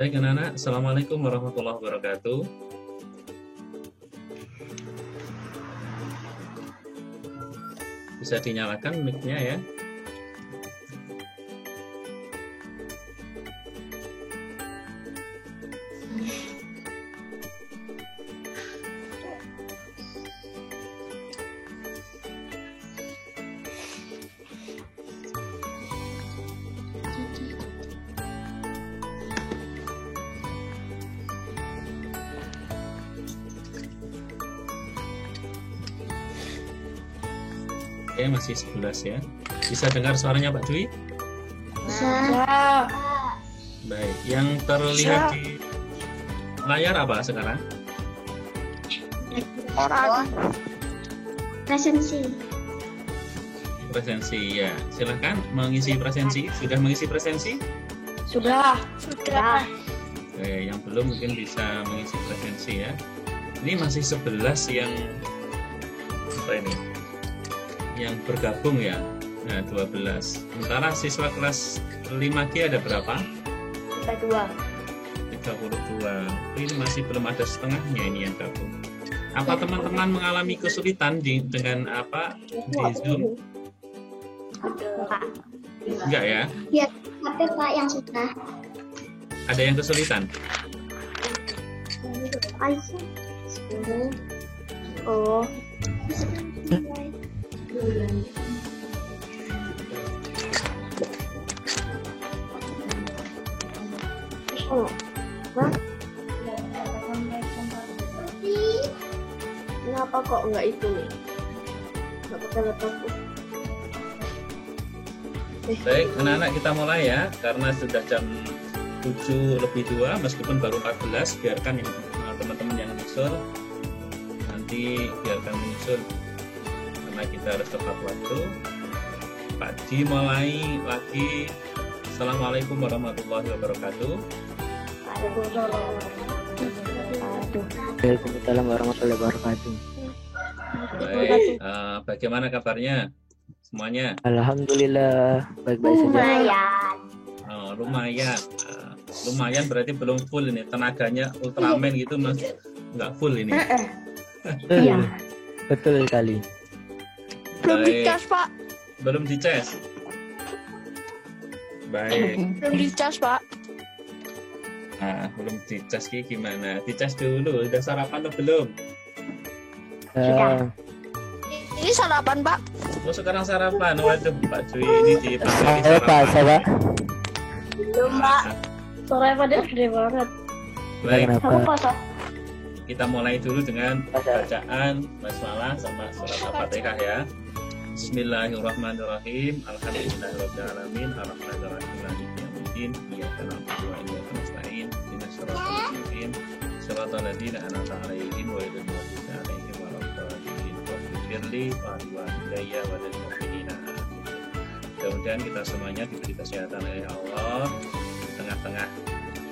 Baik anak-anak, Assalamualaikum warahmatullahi wabarakatuh. Bisa dinyalakan mic-nya ya. Oke, masih 11 ya. Bisa dengar suaranya Pak Dwi? Bisa. Baik, yang terlihat di layar apa sekarang? Orang. Presensi. Presensi ya. Silahkan mengisi presensi. Sudah mengisi presensi? Sudah. Oke, yang belum mungkin bisa mengisi presensi ya. Ini masih 11 yang apa ini? Yang bergabung ya. Nah, 12. Sementara siswa kelas 5G ada berapa? 32. Ini masih belum ada setengahnya ini yang gabung. Apa teman-teman mengalami kesulitan dengan apa di Zoom? Enggak ya? Ya, tapi Pak yang sudah. Ada yang kesulitan? Aisyah. Oh. Oh. Hah? Kenapa kok enggak itu nih? Enggak pakai laptopku. Baik, anak-anak kita mulai ya. Karena sudah jam 7:02, meskipun baru 14, biarkan yang teman-teman yang nyusul. Nanti biarkan menyusul. Karena kita harus tepat waktu. Pak Di mulai lagi. Assalamualaikum warahmatullahi wabarakatuh. Waalaikumsalam warahmatullahi wabarakatuh. Baik, bagaimana kabarnya semuanya? Alhamdulillah baik-baik saja. Lumayan. Lumayan. Lumayan berarti belum full ini. Tenaganya Ultraman gitu mas, nggak full ini. Iya. Betul sekali. Belum Baik. dicas, Pak. Belum dicas. Baik. Belum dicas, Pak. Nah, belum dicas gimana? Dicas dulu. Udah sarapan atau belum? Eh, Ini sarapan, Pak. Oh, sekarang sarapan. Waduh, Pak Dwi ini dipakai Saya Pak, sarapan. Belum, Pak. Sore pada gede banget. Baik, Kenapa? Aku kosong. kita mulai dulu dengan bacaan basmalah sama surat Al-Fatihah ya. Bismillahirrahmanirrahim. Alhamdulillahirrahmanirrahim. Ar-Rahmanirrahim. Maliki yaumiddin. Iyyaka na'budu wa iyyaka nasta'in. Ihdinas siratal mustaqim. Siratal ladzina an'amta 'alaihim ghairil maghdubi 'alaihim waladdallin. Waghfirli wa liwalidayya wa lil mu'minina. Mudah-mudahan kita semuanya diberi kesehatan oleh Allah di tengah-tengah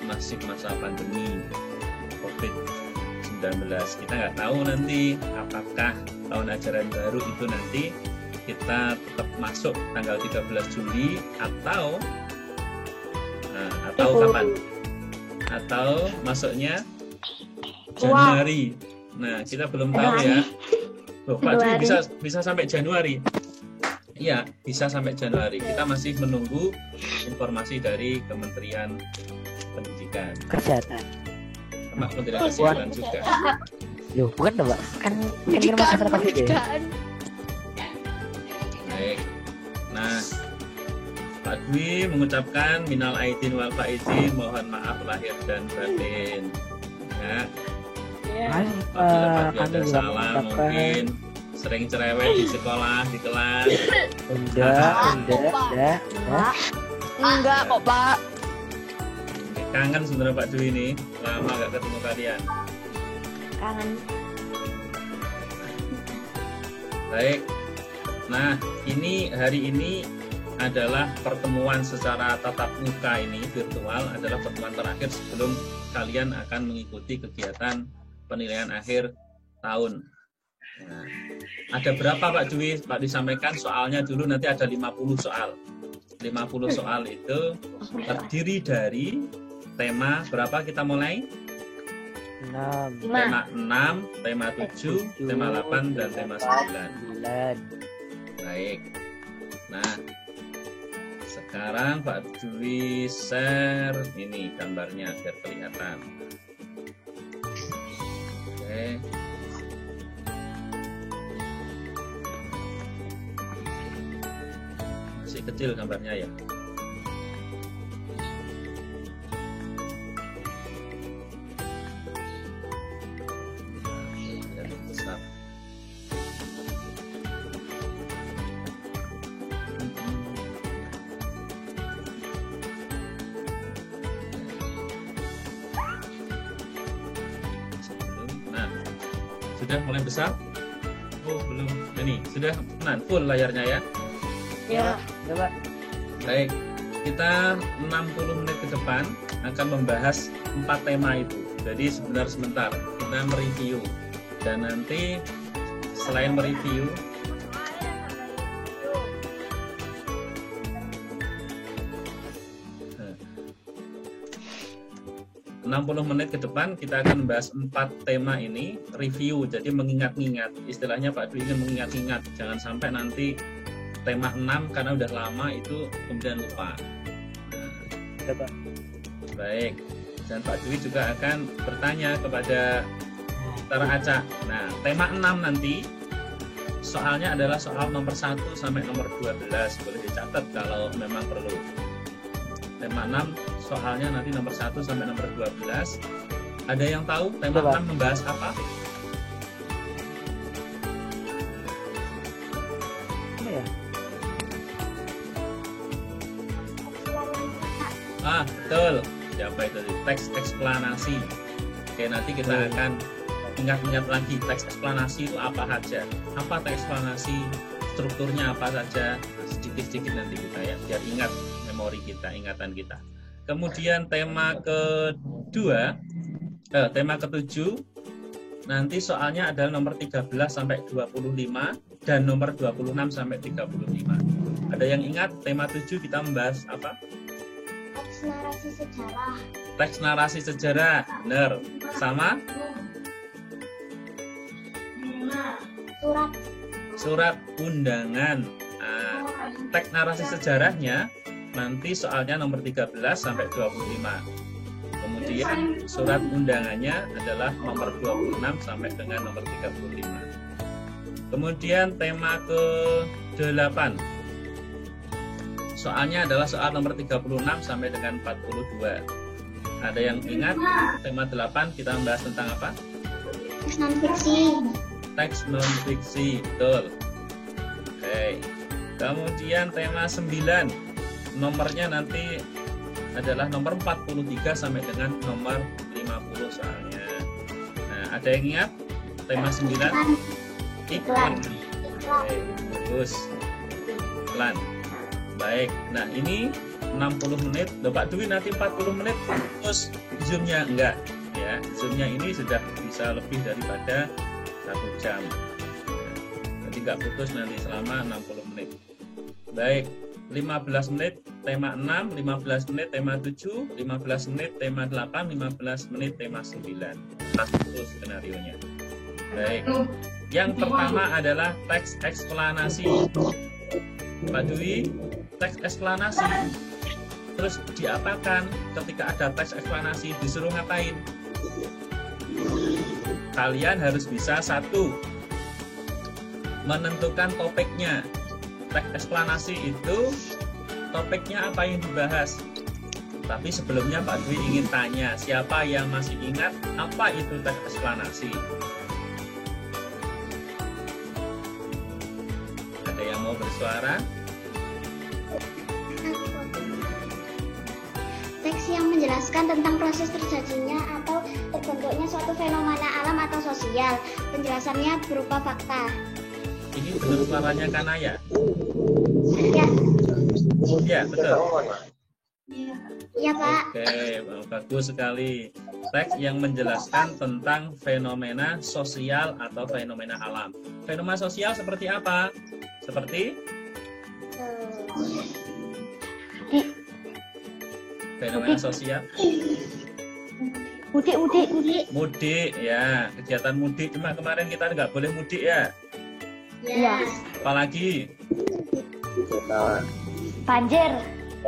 nasib masa pandemi COVID-19. Kita nggak tahu nanti apakah tahun ajaran baru itu nanti kita tetap masuk tanggal 13 Juli atau kapan? Atau masuknya Januari. Nah, kita belum tahu ya. Loh, Pak Dwi bisa sampai Januari. Iya, bisa sampai Januari. Kita masih menunggu informasi dari Kementerian Pendidikan. kesehatan. Sama Kementerian Kesehatan juga. Loh, bukan dong, Pak? Kan masyarakat itu ya. Pendidikan. Baik. Nah, Pak Dwi mengucapkan minal aidin wal faizin, mohon maaf lahir dan batin. Ya, apabila Pak Dwi ada salah mungkin sering cerewet di sekolah, di kelas. Enggak. Enggak kok, Pak. Kangen sebenarnya Pak Dwi ini, lama gak ketemu kalian. Kangen. Baik. Nah, hari ini adalah pertemuan secara tatap muka ini virtual, adalah pertemuan terakhir sebelum kalian akan mengikuti kegiatan penilaian akhir tahun. Nah, ada berapa Pak Dwi? Pak disampaikan soalnya dulu, nanti ada 50 soal. 50 soal itu terdiri dari tema berapa kita mulai? 6. Tema 6, tema 7, tema 8, dan tema 9. 9. Baik. Nah, sekarang Pak Dwi share ini gambarnya biar kelihatan. Oke. Masih kecil gambarnya ya. Yang besar. Nah, sudah mulai besar? Oh, belum. Ini sudah full layarnya ya. Ya. Coba. Baik, kita 60 menit ke depan akan membahas 4 tema itu. Jadi sebentar kita mereview, dan nanti selain mereview, nah, 60 menit ke depan kita akan membahas 4 tema ini, review. Jadi mengingat-ingat, istilahnya Pak Dwi ingin mengingat-ingat, jangan sampai nanti tema 6 karena udah lama itu kemudian lupa. Coba. Baik, dan Pak Dwi juga akan bertanya kepada Tara Aca. Nah, tema 6 nanti soalnya adalah soal nomor 1 sampai nomor 12, boleh dicatat kalau memang perlu. Tema 6 soalnya nanti nomor 1 sampai nomor 12. Ada yang tahu tema 6 membahas apa? Apa ya? Ah, betul. Siapa itu? Teks eksplanasi. Oke, nanti kita akan ingat-ingat lagi teks eksplanasi itu apa saja. Apa teks eksplanasi? Strukturnya apa saja? Sedikit-sedikit nanti kita ya, biar ingat memori kita, ingatan kita. Kemudian tema kedua, tema ketujuh, nanti soalnya adalah nomor 13 sampai 25 dan nomor 26 sampai 35. Ada yang ingat tema 7 kita membahas apa? Teks narasi sejarah. Teks narasi sejarah, benar. Sama? Surat undangan. Nah, teks narasi sejarahnya nanti soalnya nomor 13 sampai 25. Kemudian surat undangannya adalah nomor 26 sampai dengan nomor 35. Kemudian tema ke-8. Soalnya adalah soal nomor 36 sampai dengan 42. Ada yang ingat tema 8 kita membahas tentang apa? Teks non-fiksi. Teks non-fiksi, betul. Oke. Kemudian tema 9. Nomornya nanti adalah nomor 43 sampai dengan nomor 50 soalnya. Nah, ada yang ingat tema 9? Iklan. Oke, bagus. Iklan. Baik, nah ini 60 menit, loh Pak Dwi nanti 40 menit terus zoomnya enggak ya, zoomnya ini sudah bisa lebih daripada 1 jam, jadi enggak putus nanti selama 60 menit. Baik, 15 menit tema 6, 15 menit tema 7, 15 menit tema 8, 15 menit tema 9. Itu skenarionya. Baik, yang pertama adalah teks eksplanasi. Pak Dwi, teks eksplanasi terus diapakan ketika ada teks eksplanasi, disuruh ngapain? Kalian harus bisa 1, menentukan topiknya. Teks eksplanasi itu topiknya apa yang dibahas. Tapi sebelumnya Pak Dwi ingin tanya, siapa yang masih ingat apa itu teks eksplanasi? Ada yang mau bersuara? Teks yang menjelaskan tentang proses terjadinya atau terbentuknya suatu fenomena alam atau sosial. Penjelasannya berupa fakta. Ini benar suaranya Kanaya? Ya, Ya, betul. iya Pak. Oke, bagus sekali. Teks yang menjelaskan tentang fenomena sosial atau fenomena alam. Fenomena sosial seperti apa? Seperti? Fenomena sosial. Mudik ya, kegiatan mudik. Cuma kemarin kita nggak boleh mudik ya. Ya. Apalagi Banjir.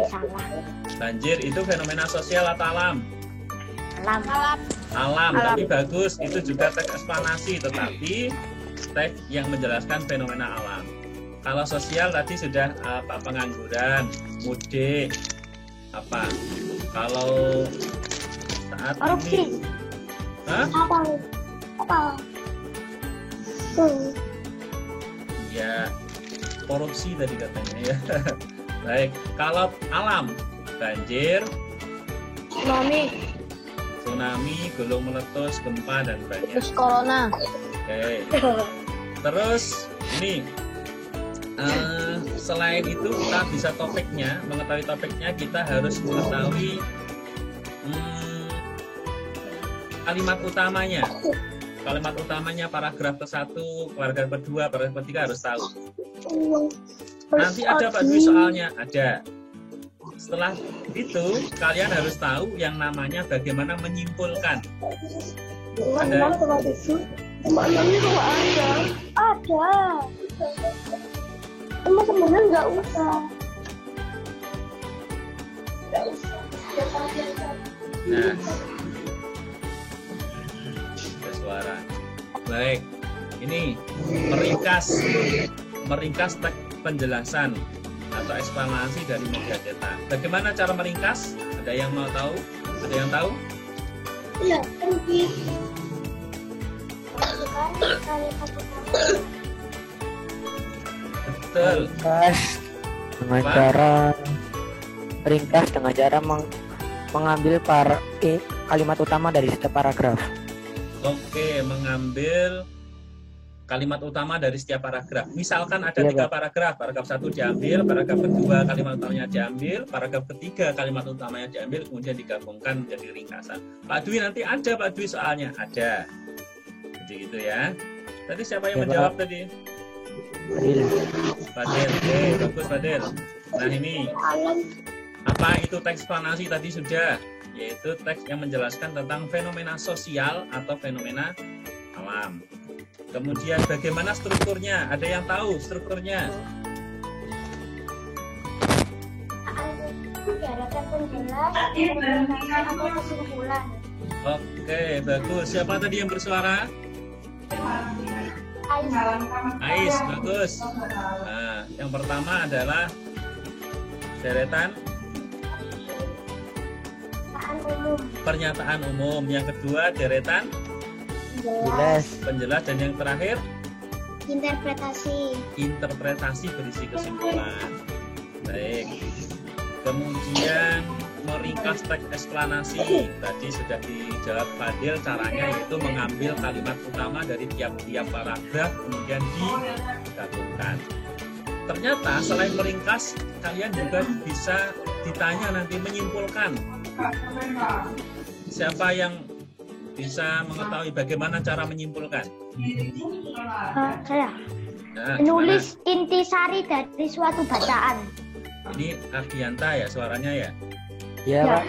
Salah. banjir itu fenomena sosial atau alam? Alam. Tapi bagus, itu juga teks eksplanasi, tetapi teks yang menjelaskan fenomena alam. Kalau sosial tadi sudah apa, pengangguran, mudik, apa? Kalau saat ini, hah? Apa? Ya korupsi tadi katanya ya. Baik, kalau alam, banjir, tsunami, gunung meletus, gempa dan banyak. Terus corona. Oke. Terus ini selain itu kita bisa topiknya, mengetahui topiknya kita harus mengetahui kalimat utamanya. Kalimat utamanya paragraf ke-1, paragraf kedua, paragraf ketiga harus tahu. Nanti ada Pak Dwi soalnya, ada. Setelah itu kalian harus tahu yang namanya bagaimana menyimpulkan. Ada. Ada. Emang sebenarnya nggak usah. Nah, ada suara. Baik, ini meringkas teks penjelasan atau eksplanasi dari media cetak. Bagaimana cara meringkas? Ada yang mau tahu? Ada yang tahu? Iya, Betul. Ringkas dengan cara mengambil kalimat utama dari setiap paragraf. Oke, mengambil kalimat utama dari setiap paragraf. Misalkan ada 3 paragraf. Paragraf 1 diambil, paragraf kedua kalimat utamanya diambil, paragraf ketiga kalimat utamanya diambil, kemudian digabungkan menjadi ringkasan. Pak Dwi nanti ada Pak Dwi soalnya. Ada. Jadi gitu ya. Tadi siapa yang menjawab tadi? Fadil. Oke, bagus Fadil. Nah ini, apa itu teks eksplanasi tadi sudah? Yaitu teks yang menjelaskan tentang fenomena sosial atau fenomena alam. Kemudian bagaimana strukturnya? Ada yang tahu strukturnya? Oke, bagus. Siapa tadi yang bersuara? Ais, bagus. Nah, yang pertama adalah deretan pernyataan umum. Yang kedua deretan penjelas, dan yang terakhir interpretasi berisi kesimpulan. Baik. Kemudian meringkas teks eksplanasi. Tadi sudah dijawab Fadil, caranya yaitu mengambil kalimat utama dari tiap-tiap paragraf kemudian digabungkan. Ternyata selain meringkas, kalian juga bisa ditanya nanti menyimpulkan. Siapa yang bisa mengetahui bagaimana cara menyimpulkan? Saya. Nah, Menulis intisari dari suatu bacaan. ini Ardianta ya suaranya ya? Iya, Pak.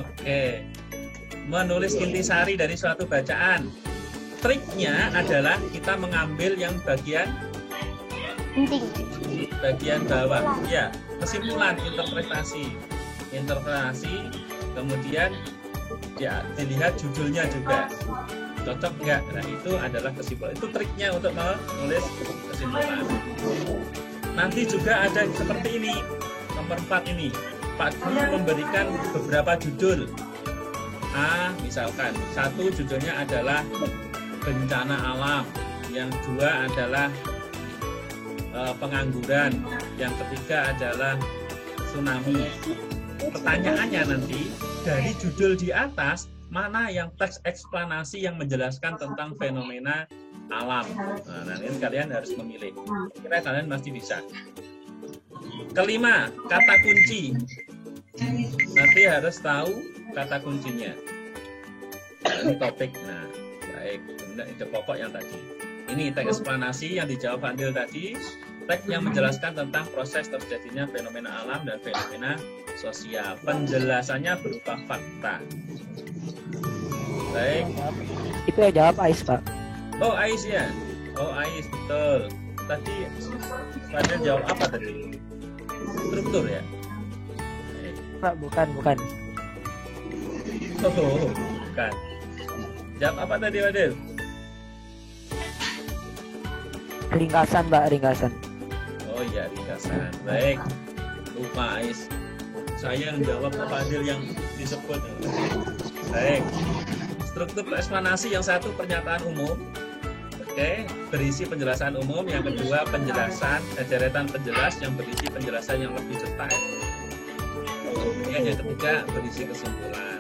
Oke. Menulis intisari dari suatu bacaan. Triknya adalah kita mengambil yang bagian bawah. Ya, kesimpulan, interpretasi. Kemudian ya dilihat judulnya juga. Cocok nggak? Nah, itu adalah kesimpulan. Itu triknya untuk menulis kesimpulan. Nanti juga ada seperti ini. Nomor 4 ini. Pak Dwi memberikan beberapa judul. Misalkan 1 judulnya adalah bencana alam, yang 2 adalah pengangguran, yang ketiga adalah tsunami. Pertanyaannya nanti dari judul di atas mana yang teks eksplanasi yang menjelaskan tentang fenomena alam. Nah, nanti kalian harus memilih. Kira kalian pasti bisa. Kelima, kata kunci. Nanti harus tahu kata kuncinya. Ini topik. Nah, baik. Kemudian ide pokok yang tadi. Ini teks eksplanasi yang dijawab Fadil tadi. Teks yang menjelaskan tentang proses terjadinya fenomena alam dan fenomena sosial. Penjelasannya berupa fakta. Baik. Itu yang jawab Ais, Pak. Oh, Ais ya. Oh, Ais, betul. Tadi Fadil jawab apa tadi? Struktur ya? Pak, bukan. Oh, bukan. Jawab apa tadi, Fadil? Ringkasan, Pak, ringkasan. Oh iya, ringkasan. Baik. Lupa Ais. Saya yang jawab Fadil yang disebut. Baik. Struktur eksplanasi yang satu pernyataan umum. Oke, berisi penjelasan umum. Yang kedua penjelasan deretan penjelas yang berisi penjelasan yang lebih detail. Kemudian yang ketiga berisi kesimpulan.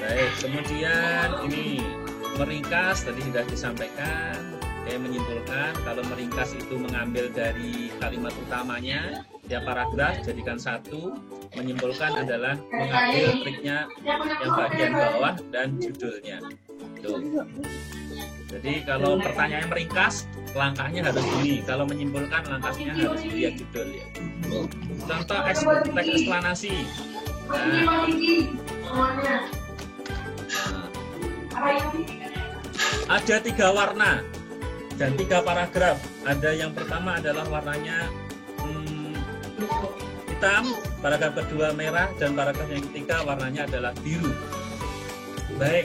Baik, kemudian ini meringkas tadi sudah disampaikan. Oke, menyimpulkan. Kalau meringkas itu mengambil dari kalimat utamanya, ya paragraf jadikan satu. Menyimpulkan adalah mengambil triknya yang bagian bawah dan judulnya. Tuh. Jadi kalau pertanyaan meringkas, langkahnya harus ini. Kalau menyimpulkan, langkahnya harus lihat judul ya. Contoh teks eksplanasi. Ada 3 warna dan 3 paragraf. Ada yang pertama adalah warnanya hitam, paragraf kedua merah, dan paragraf yang ketiga warnanya adalah biru. Baik.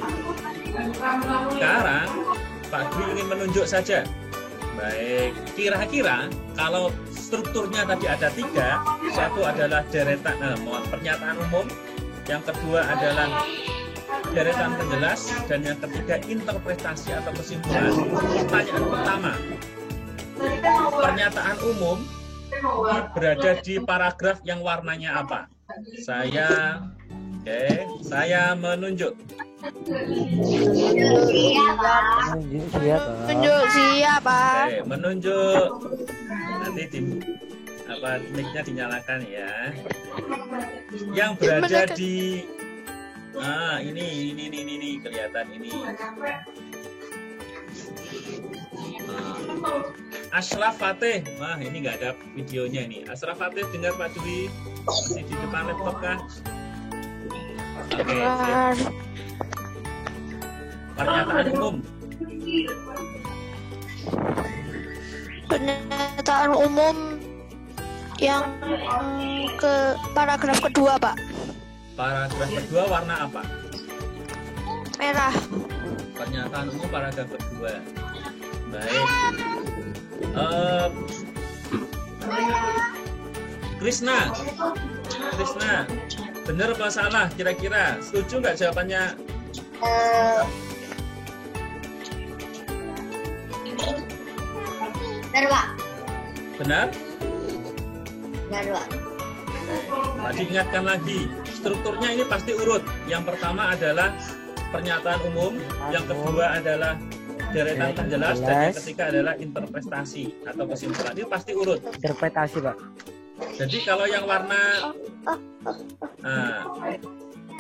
Sekarang Pak Dwi ingin menunjuk saja. Baik. Kira-kira kalau strukturnya tadi ada 3, satu adalah deretan pernyataan umum, yang kedua adalah deretan penjelas, dan yang ketiga interpretasi atau kesimpulan. Pertanyaan pertama, pernyataan umum berada di paragraf yang warnanya apa? Saya menunjuk. Menunjuk siapa? Oke, menunjuk. Nanti mic-nya dinyalakan ya. Yang berada di ini kelihatan ini. Ashraf Fatih. Wah, ini nggak ada videonya nih. Ashraf Fatih, dengar Pak Dwi? Masih di depan laptop kah? Oke. Pernyataan umum. Pernyataan umum yang ke paragraf kedua, Pak. Paragraf kedua warna apa? Merah. Pernyataan umum paragraf kedua. Baik. Krishna, benar apa salah? Kira-kira setuju nggak jawabannya? Benar, Pak. Benar? Benar, Pak. Tadi ingatkan lagi, strukturnya ini pasti urut. Yang pertama adalah pernyataan umum, yang kedua adalah deretan penjelas, dan yang ketiga adalah interpretasi atau kesimpulan. Ini pasti urut. Interpretasi, Pak. Jadi kalau yang warna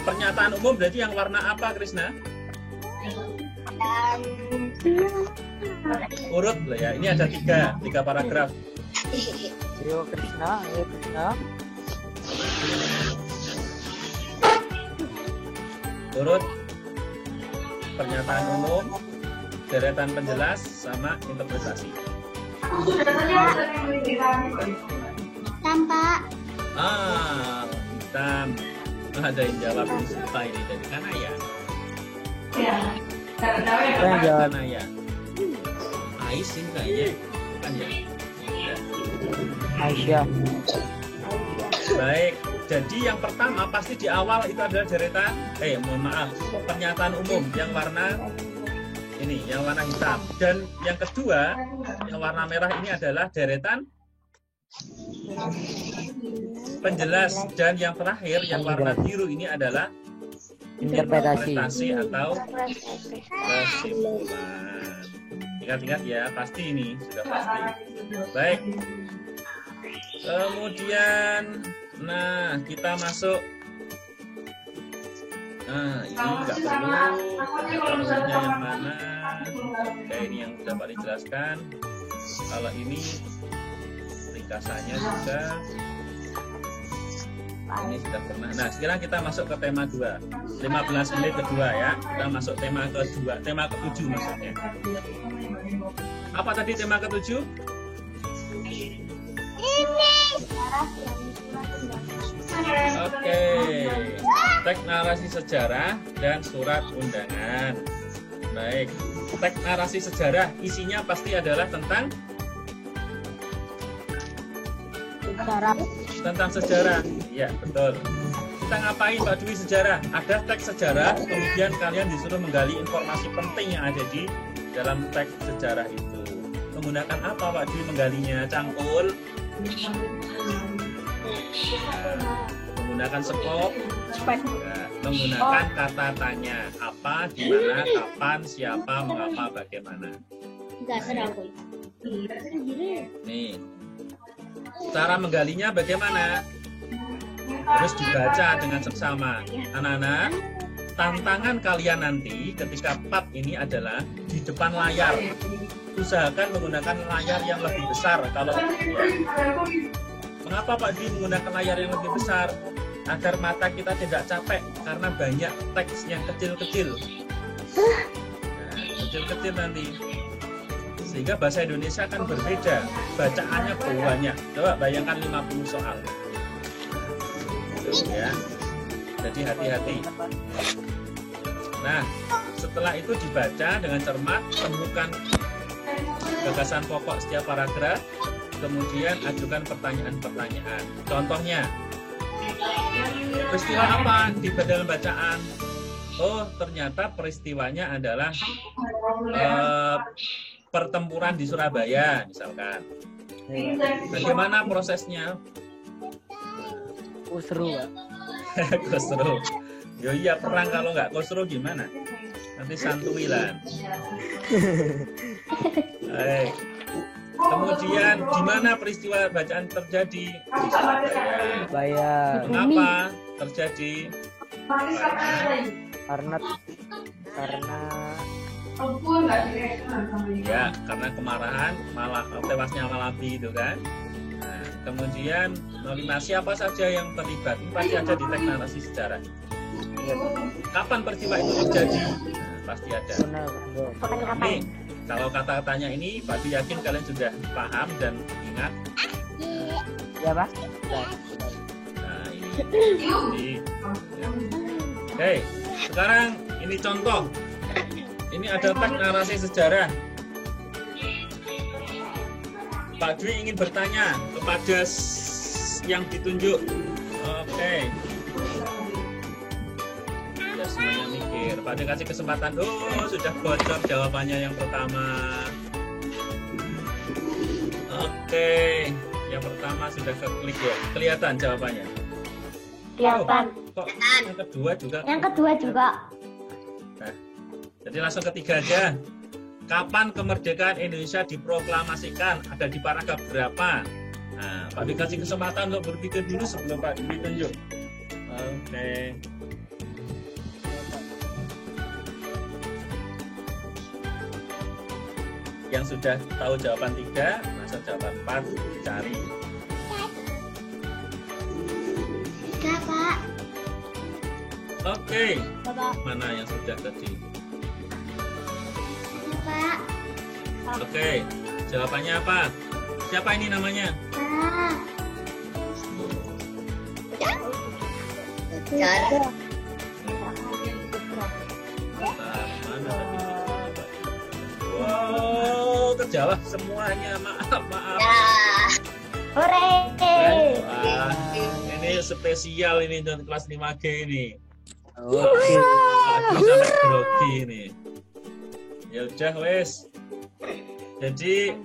pernyataan umum berarti yang warna apa, Krishna? Urut lah ya. Ini ada tiga paragraf. Ayo Krishna. Urut pernyataan umum, deretan penjelas, sama interpretasi. Tampak. Hitam. Ada yang jawab suka ini dari mana ya? Mana ya? Aisin kayaknya, kan ya? Aisyah. Baik. Jadi yang pertama pasti di awal itu adalah deretan, pernyataan umum yang warna ini, yang warna hitam. Dan yang kedua, yang warna merah ini adalah deretan penjelas, dan yang terakhir yang warna biru ini adalah interpretasi atau kesimpulan. Ingat-ingat ya, pasti ini sudah pasti. Baik. Kemudian, kita masuk. Ini nggak perlu yang mana. Oke, ini yang sudah Pak dijelaskan. Kalau ini ringkasannya juga. Ini sudah pernah. Nah, sekarang kita masuk ke tema 2. 15 menit kedua ya. Kita masuk tema kedua, tema ke-7 maksudnya. Apa tadi tema ke-7? Oke. Teks narasi sejarah dan surat undangan. Baik. Teks narasi sejarah isinya pasti adalah tentang sejarah. Iya, betul. Kita ngapain Pak Dwi sejarah? Ada teks sejarah, kemudian kalian disuruh menggali informasi penting yang ada di dalam teks sejarah itu. Menggunakan apa Pak Dwi menggalinya? Cangkul? Menggunakan skop? Menggunakan kata tanya. Apa, di mana, kapan, siapa, mengapa, bagaimana. Nih. Cara menggalinya bagaimana? Harus dibaca dengan seksama. Anak-anak, tantangan kalian nanti ketika part ini adalah di depan layar. Usahakan menggunakan layar yang lebih besar. Kalau mengapa Pak Di menggunakan layar yang lebih besar? Agar mata kita tidak capek karena banyak teks yang kecil-kecil. Nah, kecil-kecil nanti. Sehingga bahasa Indonesia akan berbeda, bacaannya banyak. Coba bayangkan 50 soal. Ya. Jadi hati-hati. Nah, setelah itu dibaca dengan cermat, temukan gagasan pokok setiap paragraf, kemudian ajukan pertanyaan-pertanyaan. Contohnya, peristiwa apa di dalam bacaan? Oh, ternyata peristiwanya adalah pertempuran di Surabaya, misalkan. Bagaimana prosesnya? Seru, Pak. Seru. Yo iya, perang kalau nggak seru gimana? Nanti santuilan. Kemudian di mana peristiwa bacaan terjadi? Di Surabaya. Mengapa terjadi? Karena ya, karena kemarahan tewasnya Malabi itu kan. Nah, kemudian siapa saja yang terlibat pasti ada di teks narasi sejarah. Kapan peristiwa itu terjadi? Nah, pasti ada. Ini kalau kata-katanya ini Pak Di yakin kalian sudah paham dan ingat. Ya Pak. Nah ini. Oke, sekarang ini contoh. Ini ada teks narasi sejarah. Pak Dwi ingin bertanya kepada yang ditunjuk. Oke. Ya semuanya mikir. Pak Dwi kasih kesempatan. Oh, sudah bocor jawabannya yang pertama. Oke. Yang pertama sudah keklik ya. Kelihatan jawabannya. Kelihatan. Kok yang kedua juga? Yang kedua juga. Nah, jadi langsung ketiga aja. Kapan kemerdekaan Indonesia diproklamasikan? Ada di paragraf berapa? Nah, Pak Dwi kasih kesempatan untuk berpikir dulu sebelum Pak Dwi tunjuk. Oke. Yang sudah tahu jawaban 3, masuk jawaban 4, cari. 3, Pak. Oke. Mana yang sudah tadi? Pak. Oke. Jawabannya apa? Siapa ini namanya? Wow, terjawab semuanya. Maaf. Hore. Wah, ini spesial ini untuk kelas 5G ini. Oke. Aduh, sampai grogi ini. Ya udah wes. Jadi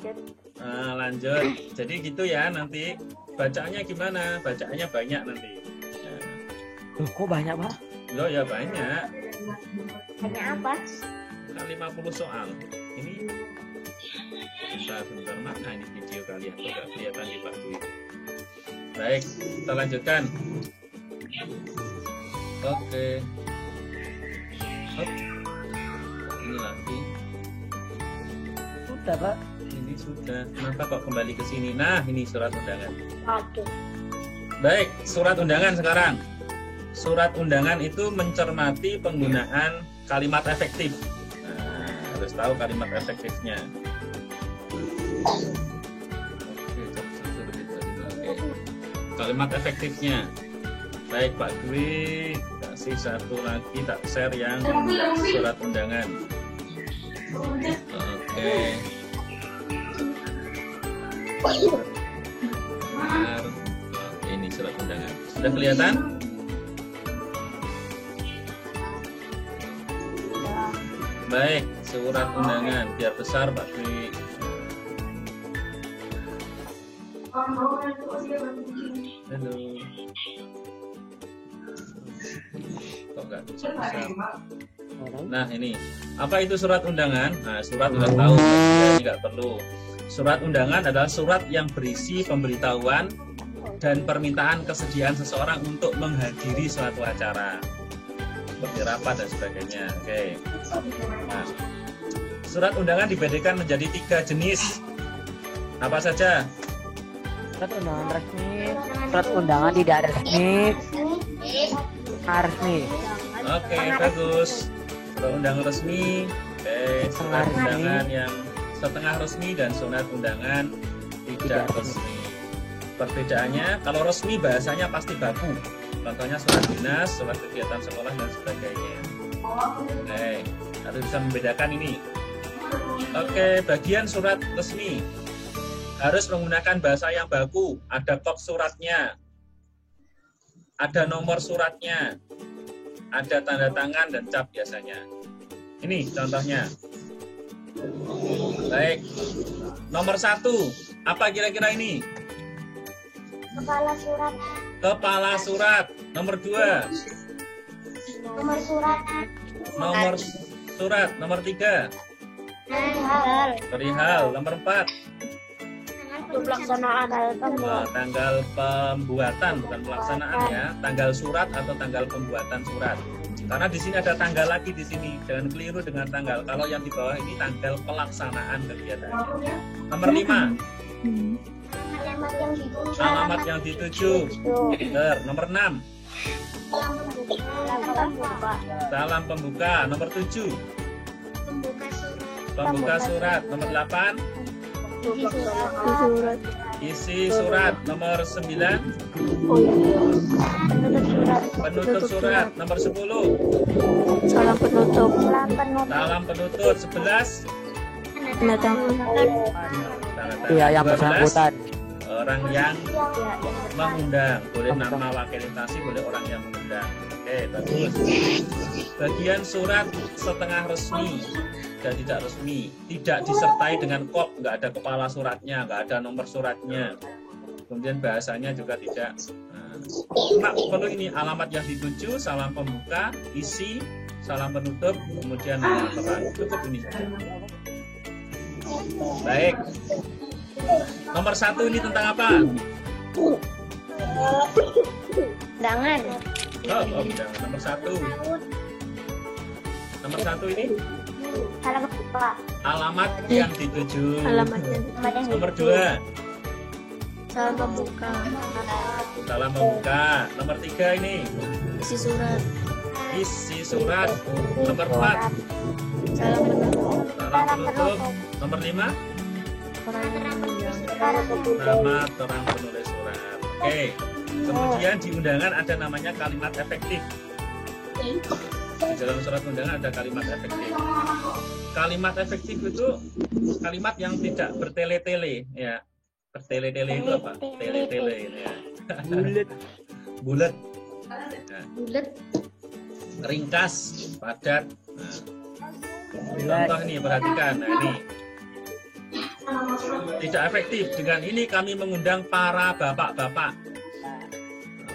lanjut. Jadi gitu ya nanti bacaannya gimana? Bacaannya banyak nanti. Loh, kok banyak Pak? Loh ya banyak. Banyak apa? Kan 50 soal. Ini bentar mana ini video kalian? Kok nggak kelihatan di Pak Dwi? Baik, kita lanjutkan. Oke. Ini lagi. Sudah Pak. Ini sudah. Kenapa kok kembali ke sini? Nah, ini surat undangan. Aduh. Baik, surat undangan sekarang. Surat undangan itu mencermati penggunaan kalimat efektif. Nah, harus tahu kalimat efektifnya. Oke. Kalimat efektifnya. Baik Pak Dwi, kasih satu lagi tak share yang surat undangan. Oke. Benar. Oke, ini surat undangan. Sudah kelihatan? Baik, surat undangan biar besar Pak Dwi. Halo. Kok nggak bisa besar? Nah ini, apa itu surat undangan? Nah surat udah tahu, nggak perlu. Surat undangan adalah surat yang berisi pemberitahuan dan permintaan kesediaan seseorang untuk menghadiri suatu acara, seperti rapat dan sebagainya. Oke. Nah, surat undangan dibedakan menjadi 3 jenis. Apa saja? Surat undangan resmi, surat undangan tidak resmi, resmi. Oke, bagus. Surat undangan resmi, surat undangan yang setengah resmi dan surat undangan tidak resmi. Perbedaannya, kalau resmi bahasanya pasti baku. Contohnya surat dinas, surat kegiatan sekolah dan sebagainya. Oke, harus bisa membedakan ini. Oke, bagian surat resmi harus menggunakan bahasa yang baku. Ada kop suratnya, ada nomor suratnya, ada tanda tangan dan cap biasanya. Ini contohnya. Baik, nomor 1, apa kira-kira ini? Kepala surat. Kepala surat. Nomor 2. Nomor surat. Nomor surat. Nomor 3. Perihal. Nomor 4. Pelaksanaan tanggal pembuatan, bukan pelaksanaan ya. Tanggal surat atau tanggal pembuatan surat. Karena di sini ada tanggal lagi di sini. Jangan keliru dengan tanggal. Kalau yang di bawah ini tanggal pelaksanaan kegiatannya. Nomor 5. Alamat yang dituju. Benar. Nomor 6. Salam pembuka. Nomor 7. Pembuka surat. Nomor 8. Isi surat. Nomor 9. Penutup surat. Nomor 10. Salam penutup. Salam penutup. 11. Iya, yang bersangkutan. Orang yang mengundang, boleh nama wakil instansi, boleh orang yang mengundang. Oke, bagus. Bagian surat setengah resmi dan tidak resmi, tidak disertai dengan kop, nggak ada kepala suratnya, nggak ada nomor suratnya. Kemudian bahasanya juga tidak. Nah, perlu ini alamat yang dituju, salam pembuka, isi, salam penutup, kemudian nama terang. Cukup ini saja. Baik. Nomor 1 ini tentang apa? Undangan. Undangan. Nomor 1. Nomor 1 ini Alamat apa? alamat yang dituju. Alamatnya. Nomor 2. Salam pembuka. Salam pembuka. Nomor 3 ini Isi surat. isi surat. Nomor 4. Salam penutup. Salam penutup. Nomor 5. Nama terang penulis surat. Oke. Kemudian di undangan ada namanya kalimat efektif. Di dalam surat undangan ada kalimat efektif. Kalimat efektif itu kalimat yang tidak bertele-tele, ya. Bertele-tele itu apa? Tele-tele ya. Bulat. Nah, Bulat. ringkas, padat. Nah, contoh ini perhatikan. Nah, ini tidak efektif. Dengan ini kami mengundang para bapak-bapak.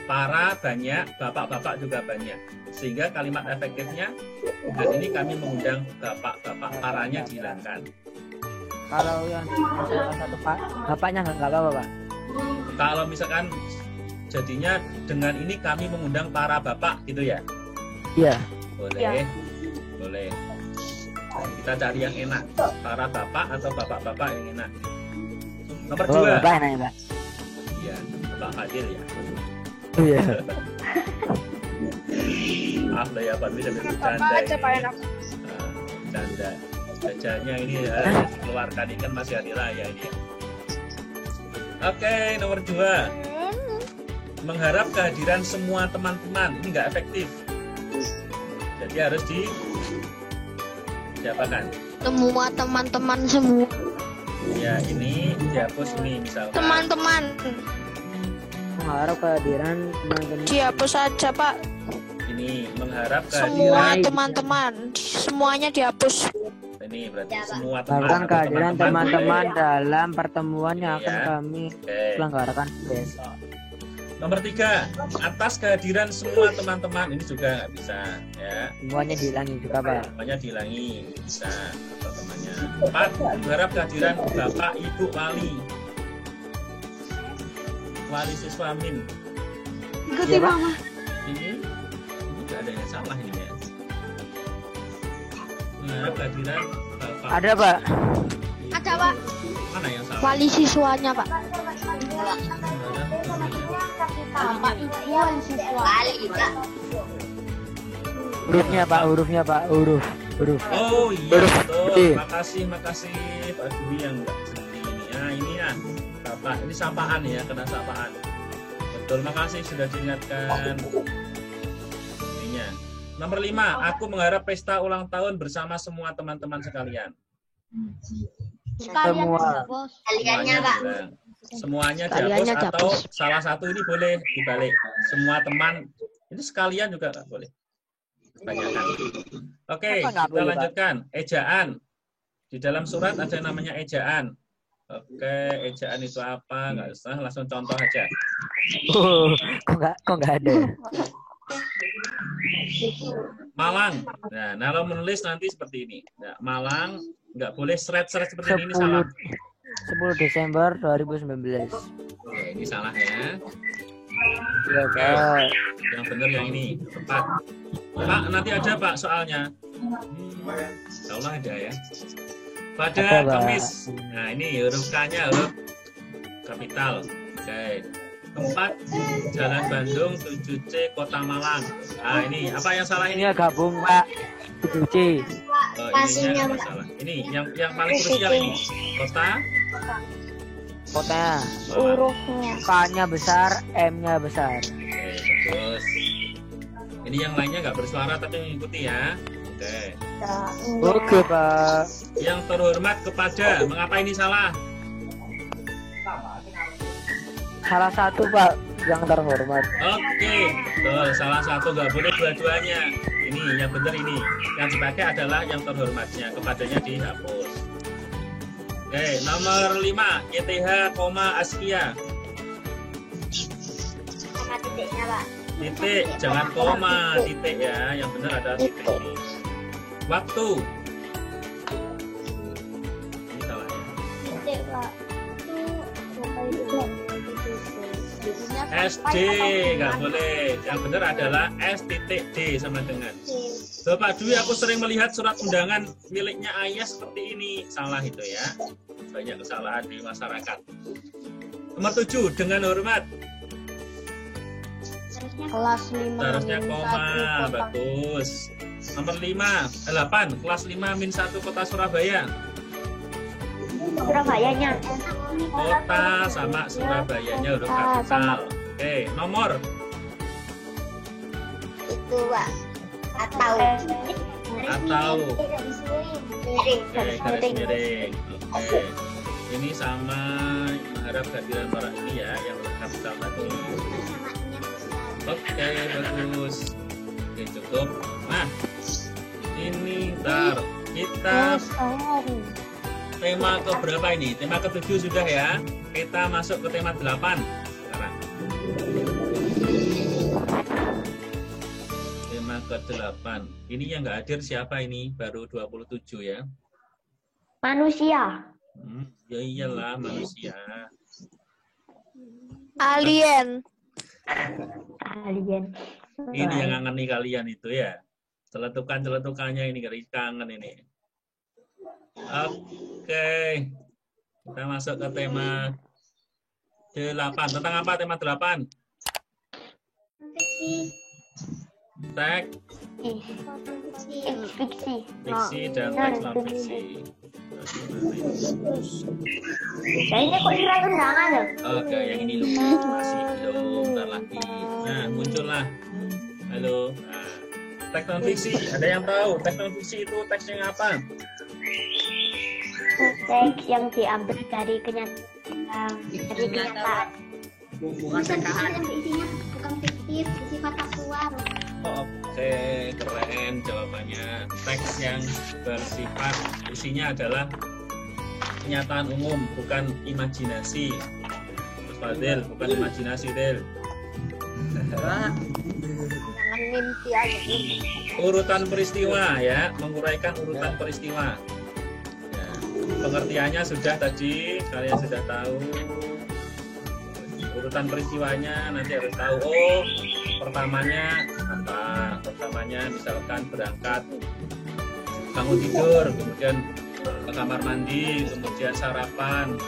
Para banyak, bapak-bapak juga banyak. Sehingga kalimat efektifnya, dan ini kami mengundang bapak-bapak, paranya dihilangkan. Kalau yang salah satu pak, bapaknya nggak apa-apa pak. Kalau misalkan jadinya dengan ini kami mengundang para bapak gitu ya? Iya. Boleh, boleh. Kita cari yang enak, para bapak atau bapak-bapak yang enak. Nomor 2. Bapak enaknya pak. Iya, Bapak Fadil ya. gitu ya. Maaf lah ya Pak Dwi sambil bercanda aja ini. Pak enak. Bercanda. Jajannya ini harus dikeluarkan, ini kan masih hari raya ini. Oke, nomor 2. Mengharap kehadiran semua teman-teman, ini nggak efektif. Jadi harus diapakan? Semua teman-teman semua. Ya, ini dihapus ini misalkan. Teman-teman. Mengharap kehadiran teman-teman. Dihapus saja Pak. Ini mengharap Semua kehadiran. teman-teman. Semuanya dihapus. Ini berarti semua Mengharapkan teman atau kehadiran teman-teman boleh. dalam pertemuan yang akan Iya. kami Oke. selenggarakan besok. Nomor 3, atas kehadiran semua teman-teman, ini juga nggak bisa ya. Semuanya dihilangi juga Pak. Namanya dihilangi bisa atau temannya. 4, mengharap kehadiran Bapak Ibu wali siswa min. Ikuti Iya, Pak. mama. Ini nggak ada yang salah ini ya. Mengharap kehadiran Bapak. Ada Pak. Ada Pak. Mana yang salah? Wali siswanya Pak. Bapak Ibu wali siswa. Hurufnya Pak, huruf. Oh iya Huruf betul. D. Makasih Pak Dwi yang nggak sendiri ini. Nah ini ya Bapak, ini sapaan ya, kena sapaan. Betul, makasih sudah diingatkan. Ininya. Nomor 5, aku mengharap pesta ulang tahun bersama semua teman-teman sekalian. Sekalian Semua. juga, Bos. Semuanya bilang. Semuanya Sekaliannya dihapus atau dihapus. salah satu ini boleh dibalik. Semua teman ini sekalian juga nggak boleh. Kebanyakan. Oke, Kenapa nggak kita boleh, Pak? lanjutkan. Ejaan. Di dalam surat ada yang namanya ejaan. Oke, ejaan itu apa? Nggak usah, langsung contoh aja. Kok nggak ada? Malang. Nah, kalau menulis nanti seperti ini. Nah, Malang nggak boleh seret-seret seperti ini salah. 10 Desember 2019. Oke, ini salah ya. Iya Pak. Yang benar yang ini. Tepat. Pak, nanti aja Pak soalnya. Insyaallah ada ya. Pada Ada, Pak. Kamis. Nah, ini huruf K-nya huruf kapital. Oke. 4, Jalan Bandung 7C Kota Malang. Nah, ini apa yang salah ini? Ini gabung Pak. 7C. Oh, Kasihnya, ininya nggak salah. Ini yang paling krusial ini. Kota. Kotanya. Hurufnya. K-nya besar, M-nya besar. Oke, bagus. Ini yang lainnya nggak bersuara tapi mengikuti ya. Oke. Oke Pak. Yang terhormat kepada. Mengapa ini salah? Salah satu Pak yang terhormat. Oke, betul. Salah satu nggak boleh dua-duanya. Ini yang benar ini. Yang dipakai adalah yang terhormatnya. Kepadanya dihapus. Oke, nomor 5. YTH, Askia. Sama titiknya, Pak. Titik, jangan koma. Titik ya. Yang benar adalah titik ini. Waktu. Ini salah ya. Titik, Pak. SD nggak boleh. Yang benar adalah S titik D sama dengan. Bapak Dwi, aku sering melihat surat undangan miliknya Ayah seperti ini. Salah itu ya. Banyak kesalahan di masyarakat. Nomor 7, dengan hormat. Kelas 5. Seharusnya koma. Bagus. Nomor 8, kelas 5 min 1 kota Surabaya. Surabayanya. Kota sama Surabayanya huruf kapital. Oke, nomor. Itu, Pak. Atau. Miring. Oke, garis miring. Oke. Ini sama mengharap kehadiran orang ini ya, yang huruf kapital tadi. Oke, bagus. Oke, cukup. Nah, ini ntar kita tema ke berapa ini? Tema ke-7 sudah ya. Kita masuk ke tema 8 sekarang. Tema ke-8. Ini yang nggak hadir siapa ini? Baru 27 ya. Manusia. Ya iyalah manusia. Alien. Alien. Ini yang ngangen nih kalian itu ya. Celetukan-celetukannya ini garis kangen ini. Oke. Kita masuk ke tema 8. Tentang apa tema 8? fiksi. Teks Fiksi. fiksi dan teks non fiksi. Kayaknya kok surat undangan loh. Oke, yang ini belum, masih belum, bentar lagi. Nah, muncullah. Halo. Nah, teks non fiksi, ada yang tahu teks non fiksi itu teksnya apa? Teks yang diambil dari kenyataan. Bukan rekahan. Isinya bukan fiktif, bersifat faktual. Oke, keren jawabannya. Teks yang bersifat isinya adalah kenyataan umum, bukan imajinasi. Mas Fadil, bukan imajinasi, Del. Jangan mimpi aja. Urutan peristiwa ya, menguraikan urutan peristiwa. Ya, pengertiannya sudah tadi, kalian sudah tahu. Urutan peristiwanya nanti harus tahu. Oh, pertamanya apa? Pertamanya misalkan berangkat, bangun tidur, kemudian ke kamar mandi, kemudian sarapan,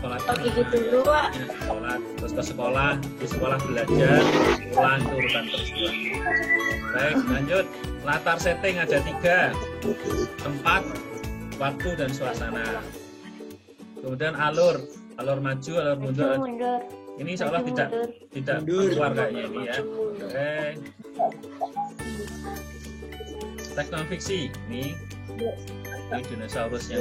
sholat dulu, Pak. sholat, terus ke sekolah, di sekolah belajar, pulang, itu urutan peristiwa. Baik, lanjut. Latar setting ada 3, tempat, waktu, dan suasana. Kemudian alur maju, alur mundur. Ini seolah tidak keluar kayaknya ini ya. Oke. Teks non fiksi ini dinosaurusnya.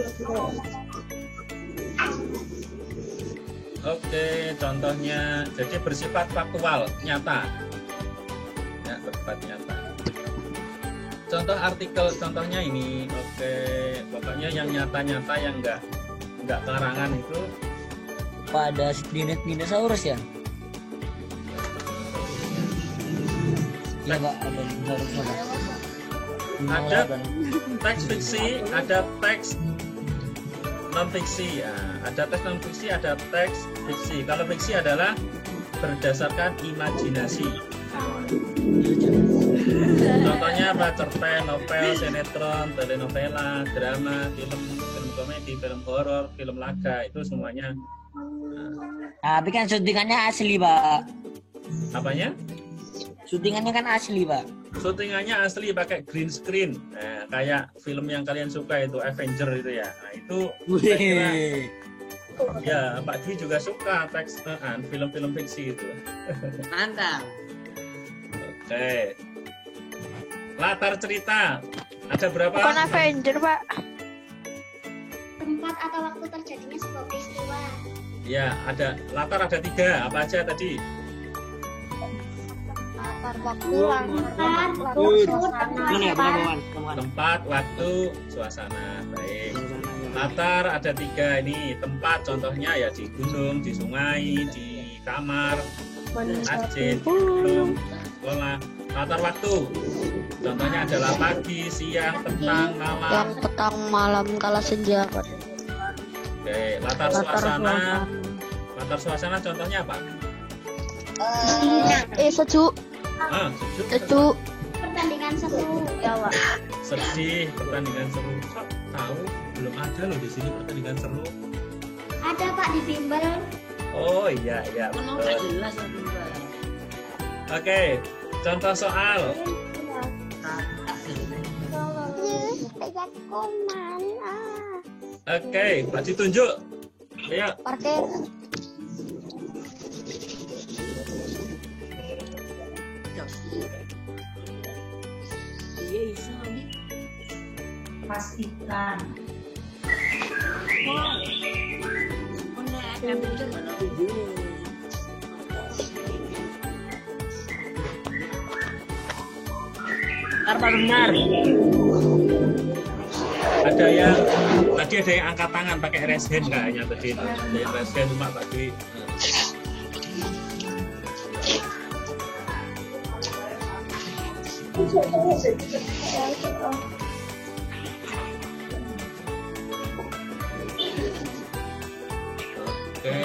Oke, contohnya jadi bersifat faktual, nyata. Ya, bersifat nyata. Contoh artikel, contohnya ini. Oke, pokoknya yang nyata-nyata, yang enggak karangan itu. Pada dinosaurus ya? Iya Pak, ada dinosaurus Pak. Ada teks fiksi, ada teks non fiksi. Ya, ada teks non fiksi, ada teks fiksi. Kalau fiksi adalah berdasarkan imajinasi. Contohnya apa? Cerpen, novel, sinetron, telenovela, drama, film komedi, film horor, film laga, itu semuanya. Tapi kan syutingannya asli Pak. Apanya? Syutingannya kan asli Pak. Syutingannya asli pakai green screen. Nah, kayak film yang kalian suka itu Avenger itu ya. Nah, itu saya kira, ya Pak Dwi juga suka teks film-film fiksi itu. Mantap. Oke. Latar cerita ada berapa? Bukan Avenger, Pak. Tempat atau waktu terjadinya sebuah peristiwa. Ya, ada latar ada 3. Apa aja tadi? Latar waktu, Tempat, waktu, suasana. Baik. Latar ada 3 ini. Tempat contohnya ya di gunung, di sungai, di kamar, masjid, gedung, sekolah. Latar waktu contohnya adalah pagi, siang, petang, malam. yang petang, malam, kala senja. Oke, latar suasana. Latar suasana contohnya apa? Sejuk. Sejuk. Sejuk. Pertandingan seru. Ya, Pak. Sedih, pertandingan seru. Kok tahu? Belum ada loh di sini pertandingan seru. Ada Pak di bimbel. Oh iya, betul. Oke, contoh soal. Oke, Pak ditunjuk. Ayo. Parkir. Pastikan. Benar. Ada yang tadi ada yang angkat tangan pakai raise hand kayaknya tadi. Ada yang raise hand cuma Pak Dwi. Oke.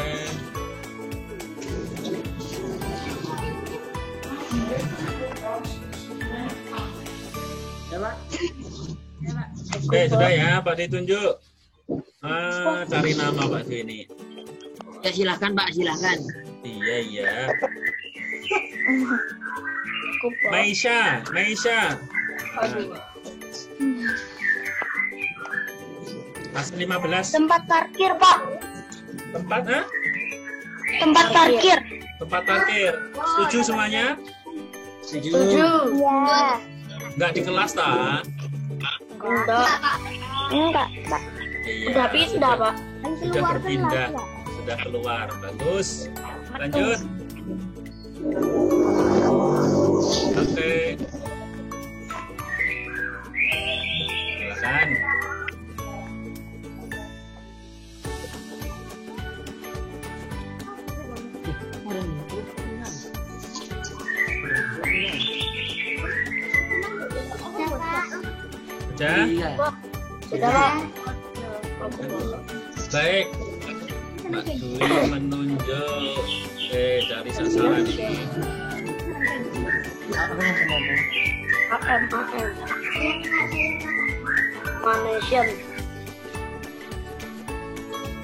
Oke, sudah ya, Pak ditunjuk. Cari nama Pak Dwi ini. Ya silahkan Pak, silahkan. Iya. aku, Pak. Maisha. Pas 15. Tempat parkir, Pak. Tempat, ha? Tempat parkir. Tempat parkir. Setuju semuanya? Setuju. Iya. Enggak di kelas, tak? Enggak, Pak. Iya, Udah pindah, Pak. Sudah berpindah. Sudah keluar. Bagus. Lanjut. Oke. Silakan. Sudah? Iya. Sudah, Pak. Baik. Mbak Dwi menunjuk. Dari sasaran ini. AM. Magnesium.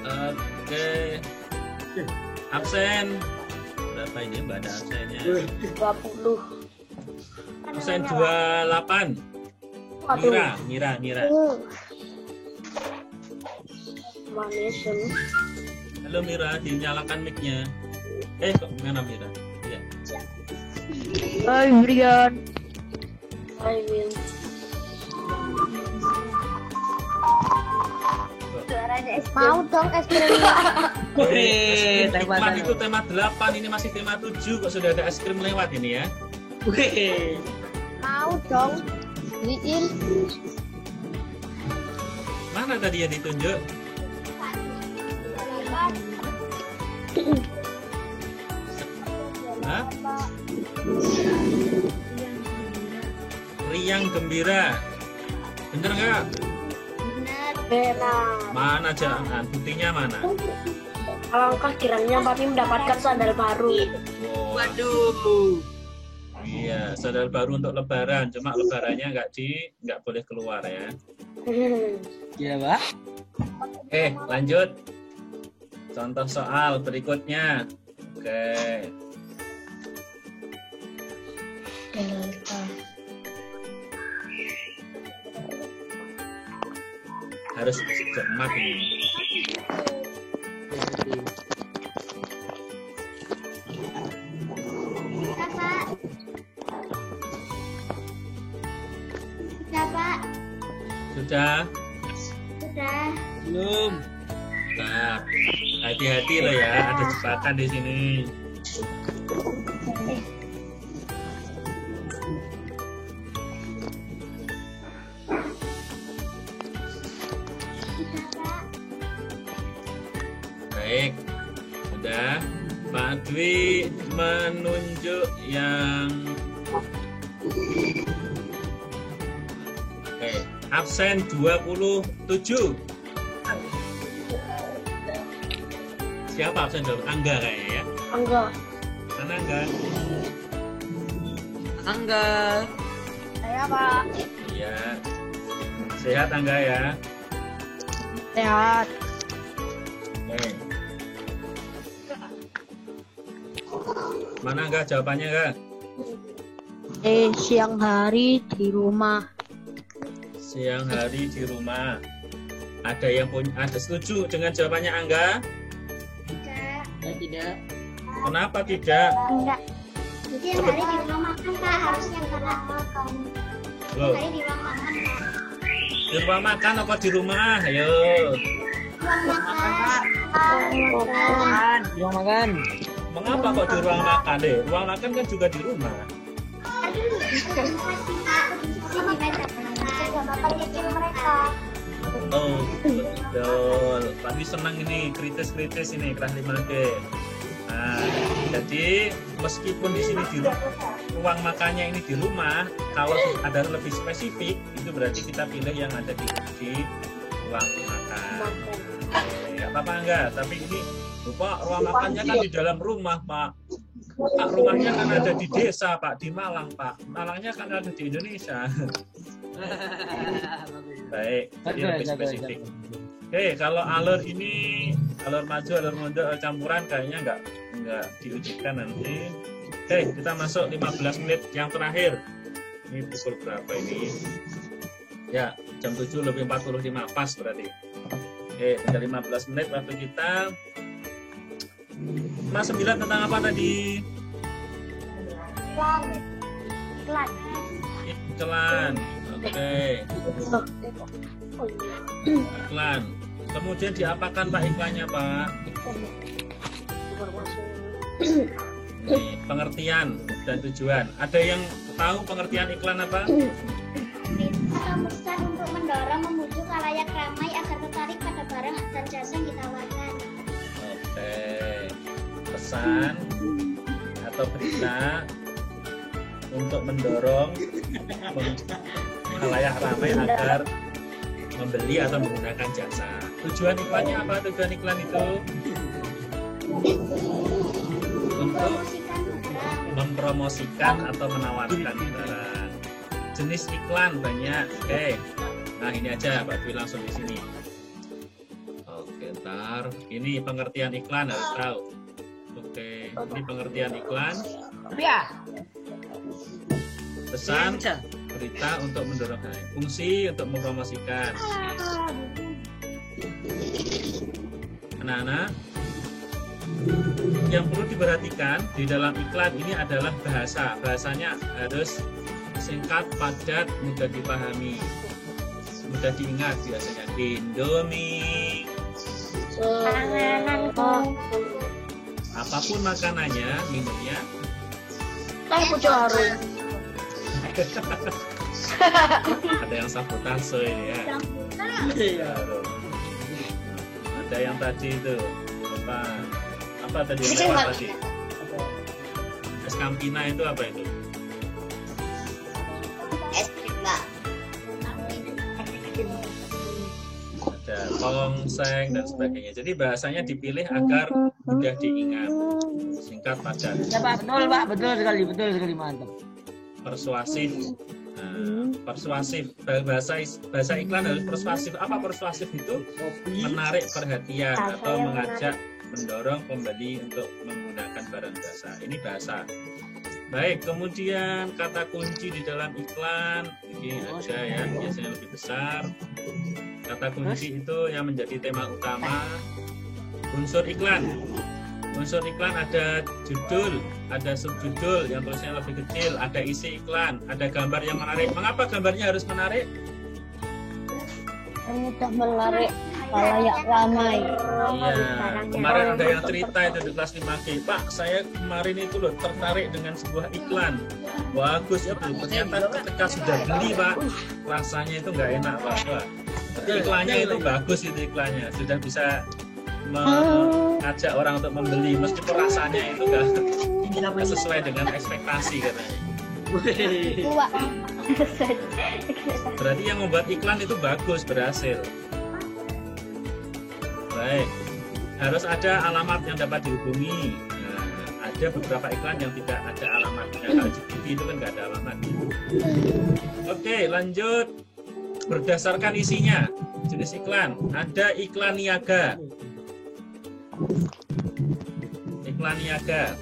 Oke. Absen. Berapa ini Mbak ada absennya? 20. Absen 28. Waduh. Mira. Magnesium. Halo Mira, dinyalakan mic-nya. Kok mana Mira? Iya. Hai, Brian. Hai, Win. Mau dong es krimnya. Wih, tema Hikmat itu tema 8, ini masih tema 7. Kok sudah ada es krim lewat ini ya? Wih. Mau dong. Beliin. Mana tadi yang ditunjuk? Hah? Riang gembira. Bener nggak? Benar. Mana jangan? Buktinya mana? Alangkah kiranya Papi mendapatkan sandal baru. Waduh. Iya, sandal baru untuk Lebaran. Cuma Lebarannya nggak boleh keluar ya. Iya, Pak. Lanjut. Contoh soal berikutnya. Oke. Harus cermat ini. Sudah? Belum. Nah, hati-hati loh ya, ada jebakan di sini. Baik, sudah. Pak Dwi menunjuk yang absen 27. Siapa absen 27? Angga kayaknya ya? Angga. Mana Angga? Angga. Saya, Pak. Iya. Sehat Angga ya? Sehat. Oke. Mana Angga jawabannya Angga? Siang hari di rumah. Siang hari di rumah. Ada yang setuju dengan jawabannya Angga? Tidak. Kenapa tidak? Enggak. Jadi yang hari di rumah makan, Pak. Harusnya enggak makan. Loh, Hari di ruang makan, Pak. di rumah makan apa di rumah? Ayo. Ruang makan. Ruang makan. Mengapa kok di ruang makan deh? Ruang makan kan juga di rumah. Oh, betul. Tapi senang ini, kritis-kritis ini, kelas 5G. Nah, jadi meskipun di sini di ruang makannya ini di rumah, kalau ada lebih spesifik, itu berarti kita pilih yang ada di ruang makan. Ya, apa enggak? Tapi ini, Pak, ruang makannya kan di dalam rumah, Pak. Pak, rumahnya kan ada di desa, Pak, di Malang, Pak. Malangnya kan ada di Indonesia. Baik, jadi lebih spesifik. Oke, kalau alur ini, alur maju, alur mundur, alur campuran kayaknya nggak diujikan nanti. Oke, kita masuk 15 menit yang terakhir. Ini pukul berapa ini? Ya, jam 7:45 pas berarti. Oke, tinggal 15 menit waktu kita. Mas 9 tentang apa tadi? Iklan. Iklan. Oke. Iklan. Kemudian diapakan Pak iklannya, Pak? Ini pengertian dan tujuan. Ada yang tahu pengertian iklan apa? Atau pesan untuk mendorong membujuk khalayak ramai agar tertarik pada barang dan jasa yang ditawarkan. Oke. Pesan atau berita untuk mendorong khalayak ramai agar membeli atau menggunakan jasa. Tujuan iklannya apa? Tujuan iklan itu untuk Promosikan barang. mempromosikan atau menawarkan barang. Jenis iklan banyak. Oke. Nah, ini aja Pak Dwi langsung di sini. Oke, ntar. Ini pengertian iklan harus tahu. Oke, ini pengertian iklan. Ya. Pesan, berita untuk mendorong, fungsi untuk mempromosikan. Anak-anak, yang perlu diperhatikan di dalam iklan ini adalah bahasa. Bahasanya harus singkat, padat, mudah dipahami, mudah diingat. Biasanya Indomie, apapun makanannya, minumnya. Teh pucuk harum. Ada yang sabotase ini ya. Ada yang tadi itu apa tadi yang lewat tadi? Es Campina itu apa itu? Es krim, Mbak. Ada tongseng dan sebagainya. Jadi bahasanya dipilih agar mudah diingat, singkat, padat, Ya Pak, betul sekali mantap. persuasif. Nah, persuasif, bahasa iklan harus persuasif. Apa persuasif itu? Menarik perhatian atau mengajak, mendorong pembeli untuk menggunakan barang jasa. Ini bahasa. Baik, kemudian kata kunci di dalam iklan ini ada ya, biasanya lebih besar. Kata kunci itu yang menjadi tema utama. Unsur iklan. Unsur iklan ada judul, ada subjudul yang tulisnya lebih kecil, ada isi iklan, ada gambar yang menarik. Mengapa gambarnya harus menarik? Mudah menarik khalayak ramai. Iya, kemarin ada yang cerita itu di kelas 5G. Pak, saya kemarin itu loh tertarik dengan sebuah iklan. Bagus itu, ternyata ketika sudah beli Pak, rasanya itu nggak enak Pak. Tapi iklannya itu bagus itu iklannya, sudah bisa mengajak orang untuk membeli meskipun rasanya itu nggak sesuai dengan ekspektasi katanya. Berarti yang membuat iklan itu bagus, berhasil. Baik, harus ada alamat yang dapat dihubungi. Nah, ada beberapa iklan yang tidak ada alamatnya. Kalau di TV itu kan nggak ada alamat. Oke, lanjut. Berdasarkan isinya, jenis iklan. Ada iklan niaga. Iklan niaga.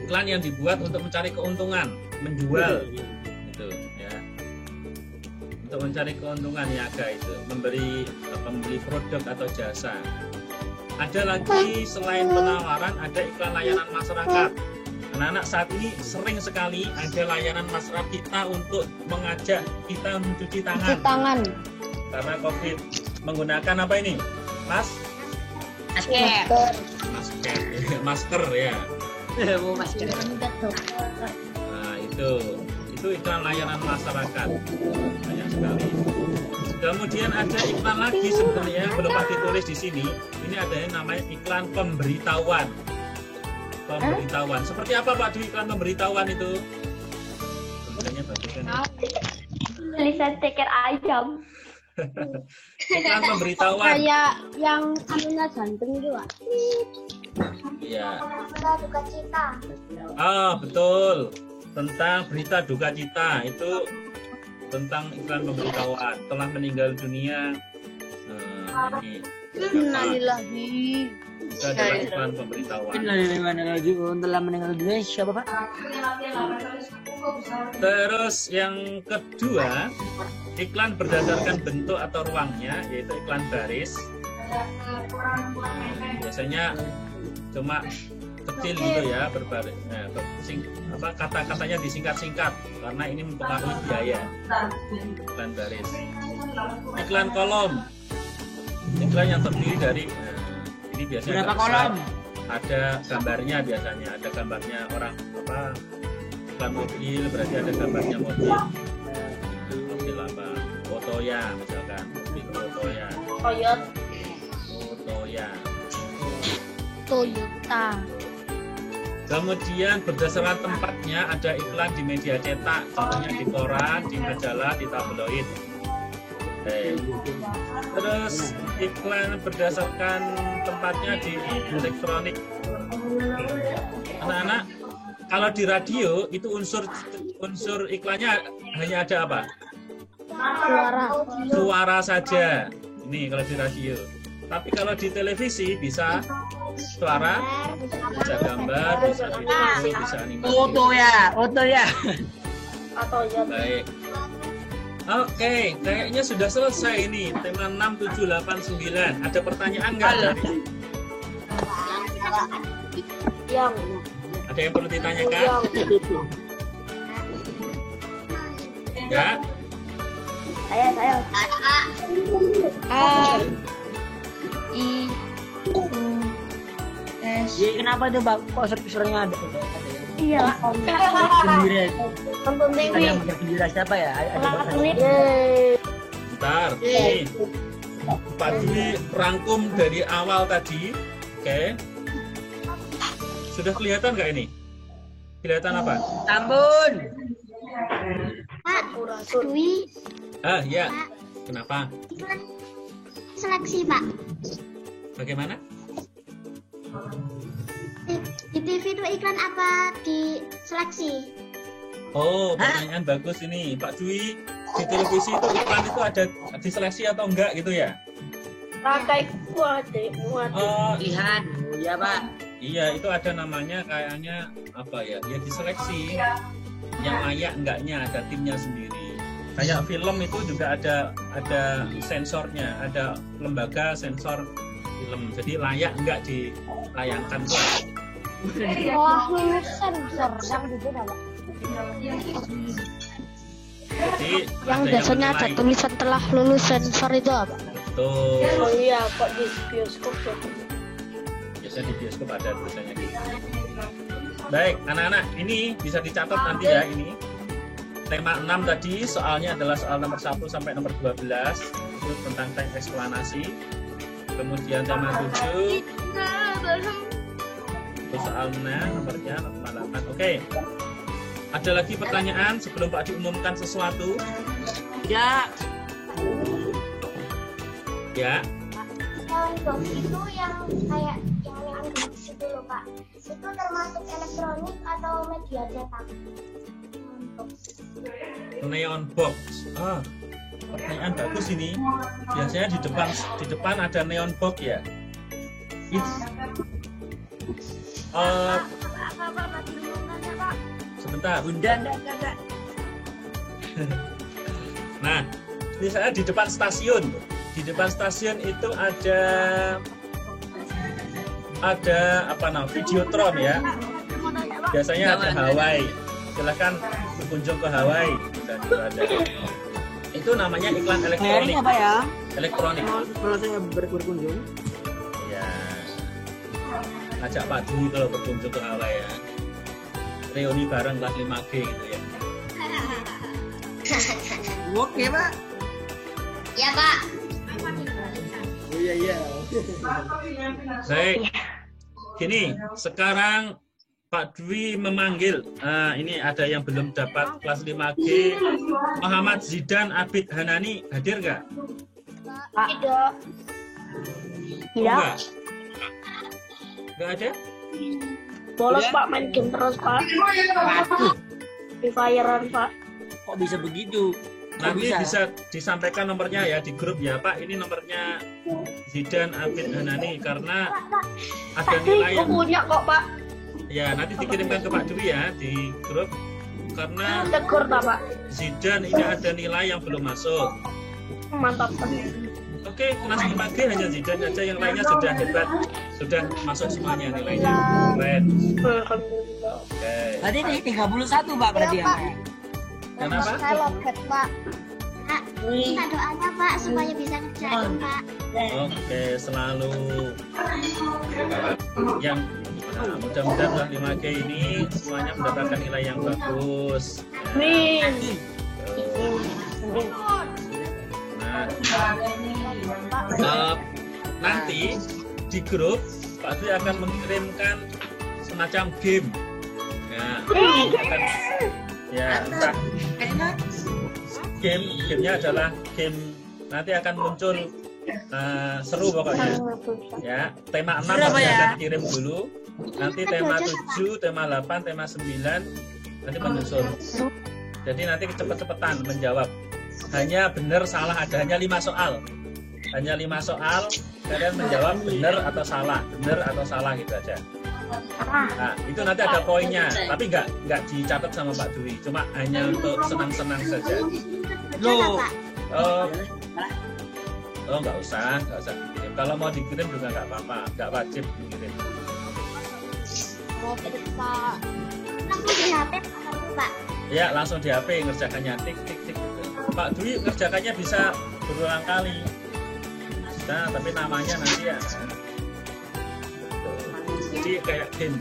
Iklan yang dibuat untuk mencari keuntungan, menjual, gitu ya. Untuk mencari keuntungan niaga itu, memberi produk atau jasa. Ada lagi selain penawaran, ada iklan layanan masyarakat. Anak-anak saat ini sering sekali ada layanan masyarakat kita untuk mengajak kita mencuci tangan. Karena COVID, menggunakan apa ini, Mas? Masker ya. Nah itu iklan layanan masyarakat banyak sekali. Kemudian ada iklan lagi sebenarnya yang belum ditulis di sini. Ini ada yang namanya iklan pemberitahuan. Pemberitahuan. Seperti apa Pak Dwi iklan pemberitahuan itu? Tulisannya bagus kan? Tulisan ceker ayam. Iklan pemberitahuan. Kayak yang anunya jantung itu Pak. Iya. Duka cita. Ah betul. Tentang berita duka cita itu tentang iklan pemberitahuan telah meninggal dunia. Ini Innalillahi. Itu adalah iklan pemberitahuan. Dari mana lagi telah meninggal dunia siapa Pak? Terus yang kedua, iklan berdasarkan bentuk atau ruangnya, yaitu iklan baris. Biasanya cuma kecil gitu ya, berbaris. Kata-katanya disingkat-singkat karena ini mempengaruhi biaya. Iklan baris. Iklan kolom. Iklan yang terdiri dari ini biasanya Berapa kolom? Ada gambarnya biasanya, ada gambarnya orang iklan mobil berarti ada gambarnya mobil. Mobil apa? Otoya misalkan, mobil Otoya. Toyota. Kemudian berdasarkan tempatnya ada iklan di media cetak, contohnya di koran, di majalah, di tabloid. Terus iklan berdasarkan tempatnya di elektronik. Anak-anak, kalau di radio itu unsur iklannya hanya ada apa? Suara saja. Ini kalau di radio. Tapi kalau di televisi bisa suara, bisa gambar, bisa video, bisa animasi. Oto ya. Baik. Oke, kayaknya sudah selesai ini tema 6, 7, 8, 9. Ada pertanyaan nggak? Yang. Ada yang perlu ditanyakan? Ya. Saya. Ya, kenapa tuh Pak? Kok servisnya ada? Iya. Gembira. Nonton Ada Dewi. yang bergembira siapa ya? Ada Bentar. Nih. Pak Dwi rangkum dari awal tadi. Oke. Sudah kelihatan nggak ini? Kelihatan apa? Tambun. Pak Dwi, Ya. Kenapa? iklan seleksi Pak. Bagaimana? Di TV itu iklan apa di seleksi? Oh, pertanyaan bagus ini, Pak Dwi. Di televisi itu iklan itu ada diseleksi atau enggak gitu ya? Pakai muat. Oh, Lihat. Ya Pak. iya, itu ada namanya kayaknya apa ya? Ya diseleksi. Yang layak enggaknya ada timnya sendiri. Kayak film itu juga ada sensornya, ada lembaga sensor film. Jadi layak enggak ditayangkan tuh. Wah, lulus sensor yang itu Pak. Jadi Yang ada biasanya ada menilai. tulisan telah lulus sensor itu apa? Betul. Oh iya, kok di bioskop ya? Biasanya di bioskop ada tulisannya gitu. Baik, anak-anak, ini bisa dicatat nanti ya ini. Tema 6 tadi soalnya adalah soal nomor 1 sampai nomor 12 itu tentang teks eksplanasi. Kemudian tema 7 itu soalnya nomornya nomor 8. Oke. Ada lagi pertanyaan sebelum Pak diumumkan sesuatu? Ya. Ya. Soundbox itu yang kayak yang itu loh Pak. Itu termasuk elektronik atau media cetak? Neon box. Pertanyaan bagus ini. Biasanya di depan ada neon box ya. Sebentar. Bunda enggak. Nah, ini saya di depan stasiun. Di depan stasiun itu ada apa namanya? Videotron ya. Biasanya ada Hawaii. Silahkan berkunjung ke Hawaii dan juga ada. Itu namanya iklan elektronik. Apa ya? Elektronik. Kalau saya berkunjung. Ya. Ajak Pak Dwi kalau berkunjung ke Hawaii ya. Reuni bareng kelas 5G gitu ya. Oke Pak. Ya Pak. Oh iya. Baik. Gini, sekarang Pak Dwi memanggil. Ini ada yang belum dapat kelas 5G. Muhammad Zidan Abid Hanani hadir nggak? Tidak. Enggak. Enggak ada? Bolos Pak, main game terus Pak. Free Fire-an Pak. Kok bisa begitu? Nanti bisa disampaikan nomornya ya di grup ya Pak. Ini nomornya Zidan Abid Hanani karena ada nilai yang punya kok Pak. ya nanti dikirimkan ke Pak Dwi ya di grup, karena Tegur Pak. Zidan ini ada nilai yang belum masuk. Mantap Pak. Oke, kelas 5G hanya Zidan saja, yang lainnya sudah hebat, sudah masuk semuanya nilainya. Keren. Alhamdulillah. Oke. Tadi nih 31 Pak berarti ya. Kenapa? Saya loket, Pak. Pak, minta doanya, Pak, supaya bisa ngerjain, Pak. Oke, selalu yang mudah-mudahan kelas 5G ini semuanya mendapatkan nilai yang bagus. Ya. Amin. Nah, nanti di grup Pak Dwi akan mengirimkan semacam game. Ya, akan, ya entah gamenya adalah game, nanti akan muncul seru pokoknya. Ya, tema 6 pasti akan dikirim dulu. Nanti tema 7, tema 8, tema 9 nanti menyusul. Jadi nanti cepet-cepetan menjawab. Hanya benar salah ada hanya 5 soal. Hanya 5 soal, kalian menjawab benar atau salah gitu aja. Nah, itu nanti ada poinnya, tapi nggak dicatat sama Pak Dwi, cuma hanya untuk senang-senang saja. Loh. Oh nggak usah dikirim. Kalau mau dikirim juga nggak apa-apa, nggak wajib dikirim. Pak. Langsung di HP, Pak. Ya, langsung di HP ngerjakannya tik. Pak Dwi ngerjakannya bisa berulang kali. Nah, tapi namanya nanti ya. Jadi kayak game.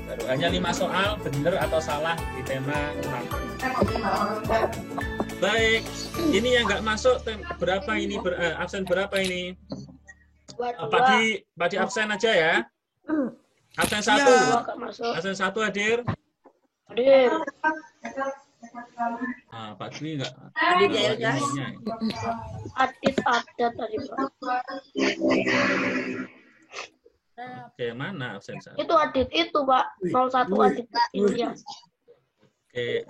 Baru hanya 5 soal, benar atau salah di tema 6. Baik, ini yang nggak masuk berapa ini? Absen berapa ini? Pak Di absen aja ya. Absen 1. Absen 1 hadir. Hadir. Pak Dwi nggak? Adit ada tadi Pak. Oke, mana absen 1? Itu Adit itu Pak. 01 Adit. Iya. Oke,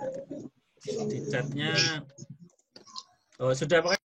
di chatnya. Oh sudah pakai.